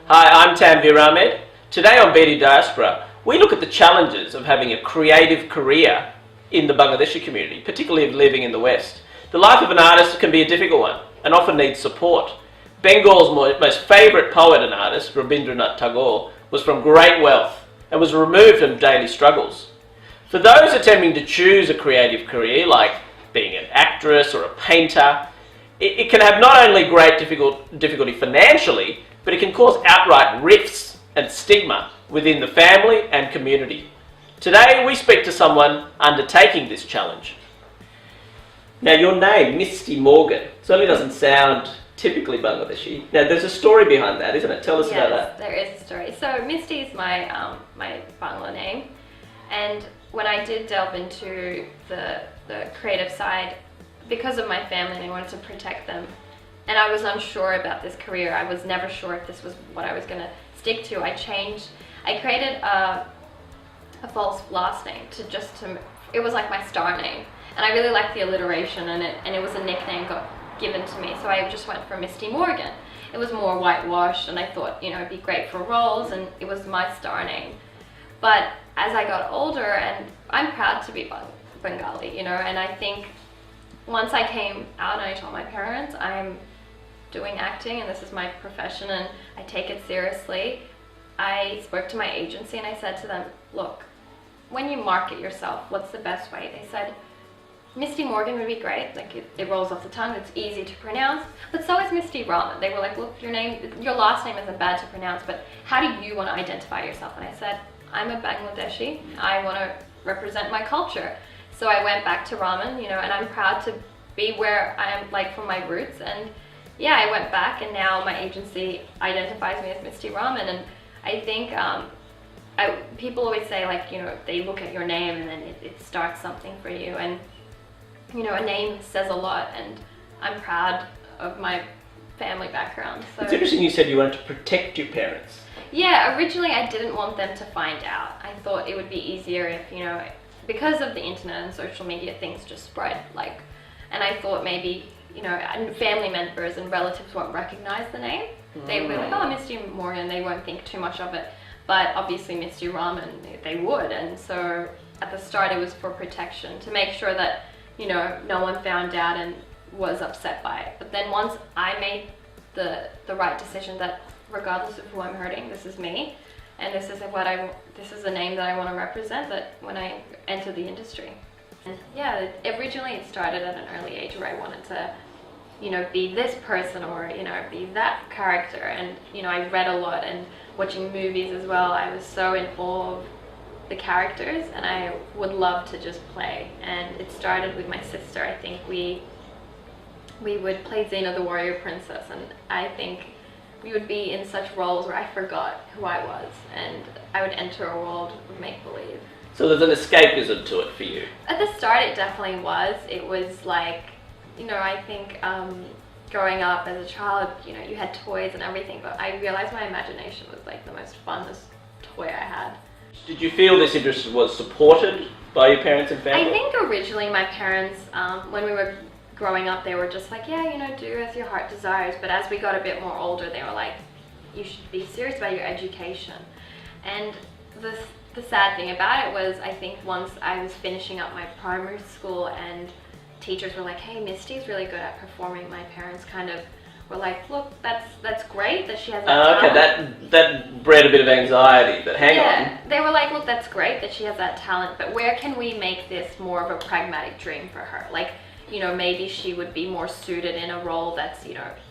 Hi, I'm Tanvir Ahmed. Today on BD Diaspora, we look at the challenges of having a creative career in the Bangladeshi community, particularly living in the West. The life of an artist can be a difficult one and often needs support. Bengal's most favourite poet and artist, Rabindranath Tagore, was from great wealth and was removed from daily struggles. For those attempting to choose a creative career, like being an actress or a painter, it can have not only great difficulty financially, but it can cause outright rifts and stigma within the family and community. Today we speak to someone undertaking this challenge. Now your name, Misty Morgan, certainly doesn't sound typically Bangladeshi. Now there's a story behind that, isn't it? Tell us about that. Yes, there is a story. So Misty is my my Bangla name, and when I did delve into the creative side, because of my family, I wanted to protect them, and I was unsure about this career. I was never sure if this was what I was going to stick to. I created a false last name it was like my star name, and I really liked the alliteration and it was a nickname got given to me, so I just went for Misty Morgan. It was more whitewashed, and I thought, it'd be great for roles, and it was my star name. But as I got older, and I'm proud to be Bengali, and I think once I came out and I told my parents I'm doing acting and this is my profession and I take it seriously, I spoke to my agency and I said to them, look, when you market yourself, what's the best way? They said, Misty Morgan would be great, like it rolls off the tongue, it's easy to pronounce, but so is Misty Raman. They were like, look, your last name isn't bad to pronounce, but how do you want to identify yourself? And I said, I'm a Bangladeshi, I want to represent my culture. So I went back to Raman, and I'm proud to be where I am, like, from my roots. And yeah, I went back, and now my agency identifies me as Misty Raman. And I think people always say, like, they look at your name and then it starts something for you. And a name says a lot, and I'm proud of my family background. So It's interesting you said you wanted to protect your parents. Yeah, originally I didn't want them to find out. I thought it would be easier if, because of the internet and social media, things just spread, and I thought maybe, family members and relatives won't recognize the name. They would be like, oh, Misty Morgan, they won't think too much of it. But obviously Misty Raman, they would. And so at the start it was for protection, to make sure that, no one found out and was upset by it. But then once I made the right decision that regardless of who I'm hurting, this is me, and this is a name that I want to represent, that when I enter the industry. And yeah, originally it started at an early age where I wanted to, be this person or, be that character. And, I read a lot, and watching movies as well, I was so in awe of the characters, and I would love to just play. And it started with my sister. I think we would play Xena the Warrior Princess, and I think we would be in such roles where I forgot who I was, and I would enter a world of make-believe. So there's an escapism to it for you. At the start it definitely was. It was like, I think growing up as a child, you had toys and everything, but I realized my imagination was like the most funnest toy I had. Did you feel this interest was supported by your parents and family? I think originally my parents, when we were growing up, they were just like, yeah, do as your heart desires. But as we got a bit more older, they were like, you should be serious about your education. And the sad thing about it was, I think once I was finishing up my primary school and teachers were like, hey, Misty's really good at performing, my parents kind of were like, look, that's great that she has that talent. Okay, that bred a bit of anxiety, but hang on. They were like, look, that's great that she has that talent, but where can we make this more of a pragmatic dream for her? Like, maybe she would be more suited in a role that's,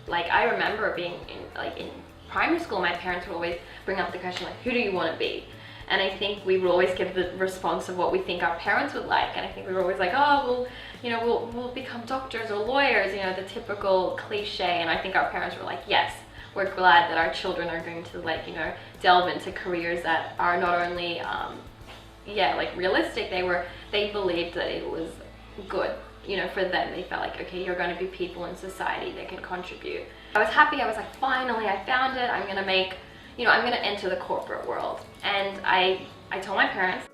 like I remember being in primary school, my parents would always bring up the question, like, who do you want to be? And I think we would always give the response of what we think our parents would like. And I think we were always like, oh, well, we'll become doctors or lawyers, the typical cliche. And I think our parents were like, yes, we're glad that our children are going to delve into careers that are not only, realistic. They believed that it was good. For them, they felt like, okay, you're going to be people in society that can contribute. I was happy. I was like, finally, I found it. I'm going to make, I'm going to enter the corporate world. And I told my parents.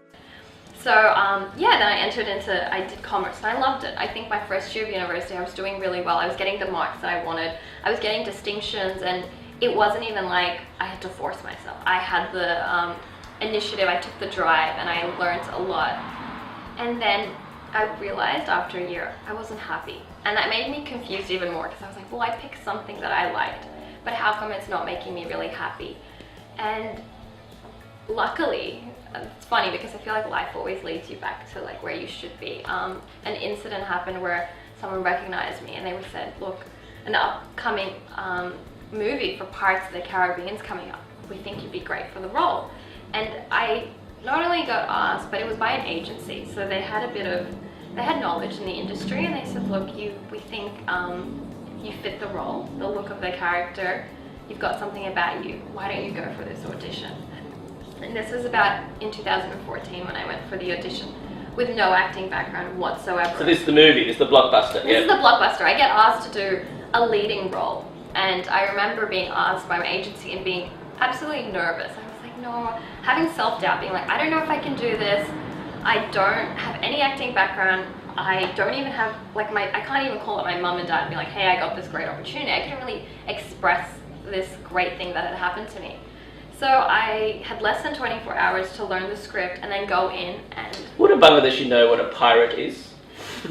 So then I did commerce, and I loved it. I think my first year of university, I was doing really well. I was getting the marks that I wanted. I was getting distinctions, and it wasn't even like I had to force myself. I had the initiative, I took the drive, and I learned a lot. And then I realized after a year I wasn't happy, and that made me confused even more, because I was like, well, I picked something that I liked, but how come it's not making me really happy? And luckily, it's funny because I feel like life always leads you back to like where you should be. An incident happened where someone recognized me, and they said, look, an upcoming movie for Pirates of the Caribbean's coming up. We think you'd be great for the role. And I not only got asked, but it was by an agency, so they had knowledge in the industry, and they said, look, we think you fit the role, the look of the character, you've got something about you, why don't you go for this audition? And this was about in 2014 when I went for the audition, with no acting background whatsoever. So this is the movie, this is the blockbuster. This is the blockbuster. I get asked to do a leading role, and I remember being asked by my agency and being absolutely nervous. I was like, no, having self-doubt, being like, I don't know if I can do this. I don't have any acting background. I don't even have, like, I can't even call up my mum and dad and be like, hey, I got this great opportunity. I couldn't really express this great thing that had happened to me. So I had less than 24 hours to learn the script and then go in and... Would a Bangladeshi know what a pirate is?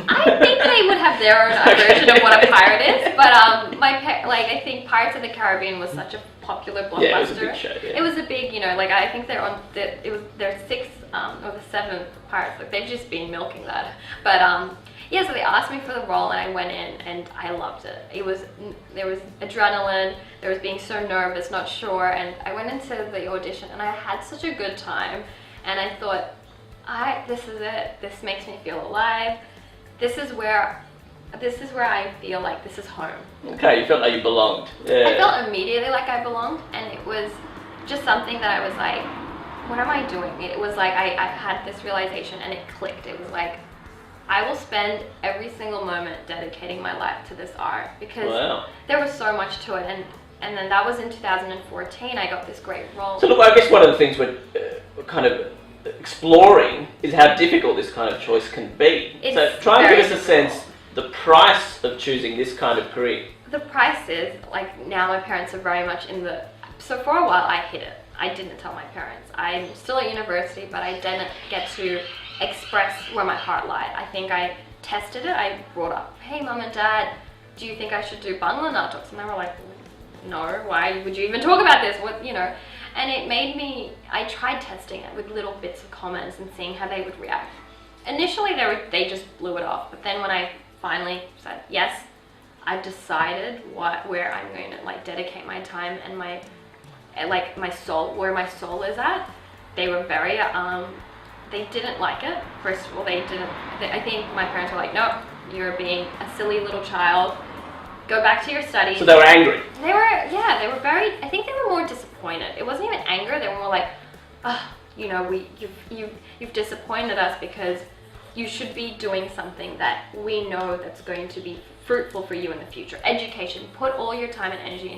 I think they would have their own version of what a pirate is, but I think Pirates of the Caribbean was such a popular blockbuster. Yeah, it was a big show. Yeah. It was a big, like I think they're on. There's 6 or the 7th Pirates. Like they've just been milking that. But yeah, so they asked me for the role, and I went in, and I loved it. There was adrenaline. There was being so nervous, not sure, and I went into the audition, and I had such a good time, and I thought, this is it. This makes me feel alive. This is where I feel like this is home. Okay, you felt like you belonged. Yeah. I felt immediately like I belonged, and it was just something that I was like, what am I doing? It was like I had this realization, and it clicked. It was like, I will spend every single moment dedicating my life to this art, because there was so much to it. And then that was in 2014. I got this great role. So look, I guess one of the things we're kind of exploring is how difficult this kind of choice can be. So try and give us a sense, the price of choosing this kind of career. The price is, like, now my parents are very much so for a while I hid it. I didn't tell my parents. I'm still at university, but I didn't get to express where my heart lied. I think I tested it. I brought up, hey, mum and dad, do you think I should do Bangla Natoks? And they were like, no, why would you even talk about this? And it made me, I tried testing it with little bits of comments and seeing how they would react. Initially, they just blew it off. But then when I finally said, yes, I've decided where I'm going to like dedicate my time and my soul, where my soul is at, they were very, they didn't like it. First of all, I think my parents were like, no, you're being a silly little child. Go back to your studies. So they were angry. They were very, I think they were more disappointed. It wasn't even anger, they were more like, you've disappointed us, because you should be doing something that we know that's going to be fruitful for you in the future. Education, put all your time and energy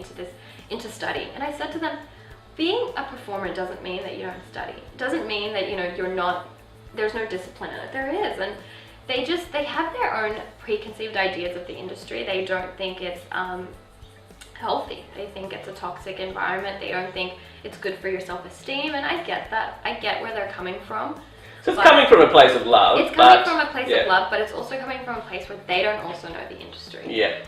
into study. And I said to them, being a performer doesn't mean that you don't study. It doesn't mean that, you're not, there's no discipline in it. There is. And they have their own preconceived ideas of the industry. They don't think it's healthy. They think it's a toxic environment. They don't think it's good for your self-esteem, and I get that. I get where they're coming from. So it's coming from a place of love. It's coming from a place of love, but it's also coming from a place where they don't also know the industry. Yeah.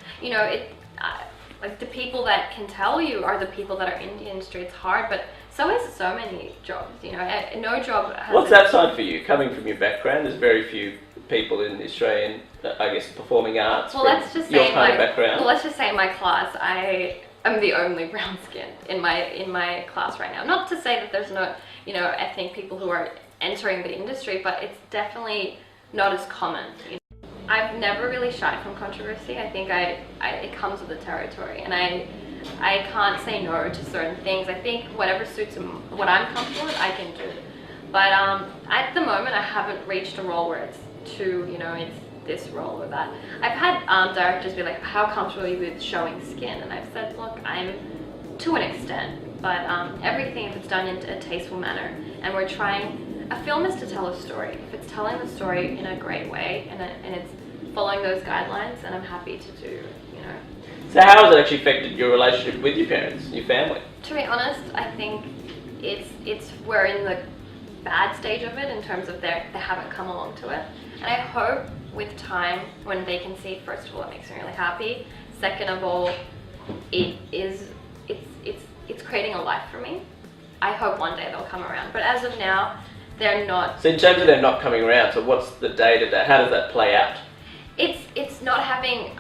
Like the people that can tell you are the people that are in the industry. It's hard, but so is so many jobs. No job has... What's that side for you? Coming from your background, there's very few people in the Australian, I guess, performing arts. Well, let's just say in my class, I am the only brown skin in my class right now. Not to say that there's no, ethnic people who are entering the industry, but it's definitely not as common. I've never really shied from controversy. I think it comes with the territory, and I can't say no to certain things. I think whatever suits what I'm comfortable with, I can do. But at the moment, I haven't reached a role where it's it's this role or that. I've had directors be like, how comfortable are you with showing skin? And I've said, look, I'm to an extent, but everything, if it's done in a tasteful manner, and we're trying, a film is to tell a story. If it's telling the story in a great way, and it's following those guidelines, then I'm happy to do, So how has it actually affected your relationship with your parents, your family? To be honest, I think we're in the bad stage of it in terms of they haven't come along to it. And I hope with time, when they can see, first of all, it makes me really happy. Second of all, it's creating a life for me. I hope one day they'll come around. But as of now, they're not. So in terms of them not coming around, so what's the day-to-day? How does that play out? It's not having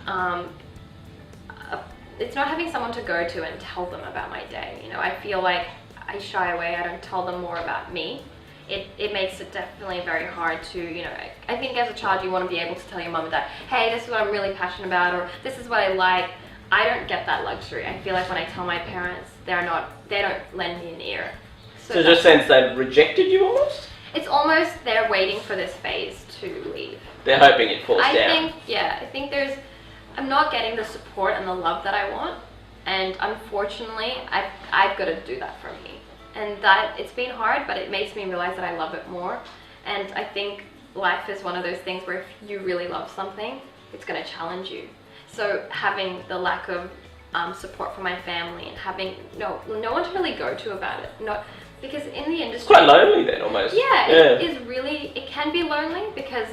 it's not having someone to go to and tell them about my day. You know, I feel like I shy away. I don't tell them more about me. It makes it definitely very hard to, you know, I think as a child you want to be able to tell your mum and dad, hey, this is what I'm really passionate about, or this is what I like. I don't get that luxury. I feel like when I tell my parents, they don't lend me an ear. So just sense they've rejected you almost? It's almost they're waiting for this phase to leave. They're hoping it falls down. I think I'm not getting the support and the love that I want, and unfortunately I've got to do that for me. And that it's been hard, but it makes me realize that I love it more. And I think life is one of those things where if you really love something, it's going to challenge you. So having the lack of support from my family and having no one to really go to about it, because in the industry, it's quite lonely then almost. Yeah, it can be lonely, because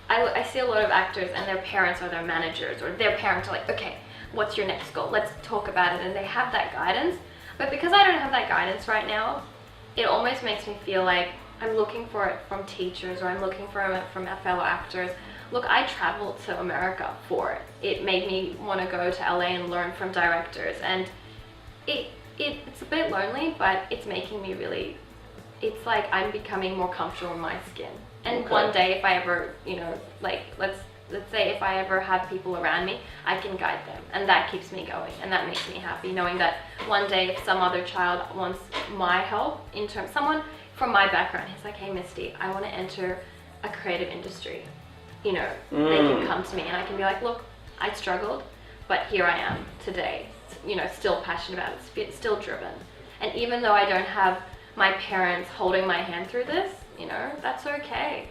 I see a lot of actors and their parents or their managers or their parents are like, okay, what's your next goal? Let's talk about it, and they have that guidance. But because I don't have that guidance right now, it almost makes me feel like I'm looking for it from teachers, or I'm looking for it from fellow actors. Look, I traveled to America for it. It made me want to go to LA and learn from directors, and it's a bit lonely, but it's making me really, it's like I'm becoming more comfortable in my skin. And one day, if I ever, you know, like let's say if I ever have people around me, I can guide them, and that keeps me going, and that makes me happy, knowing that one day if some other child wants my help, someone from my background, he's like, hey Misty, I want to enter a creative industry, you know, they can come to me and I can be like, look, I struggled, but here I am today, you know, still passionate about it, still driven. And even though I don't have my parents holding my hand through this, you know, that's okay.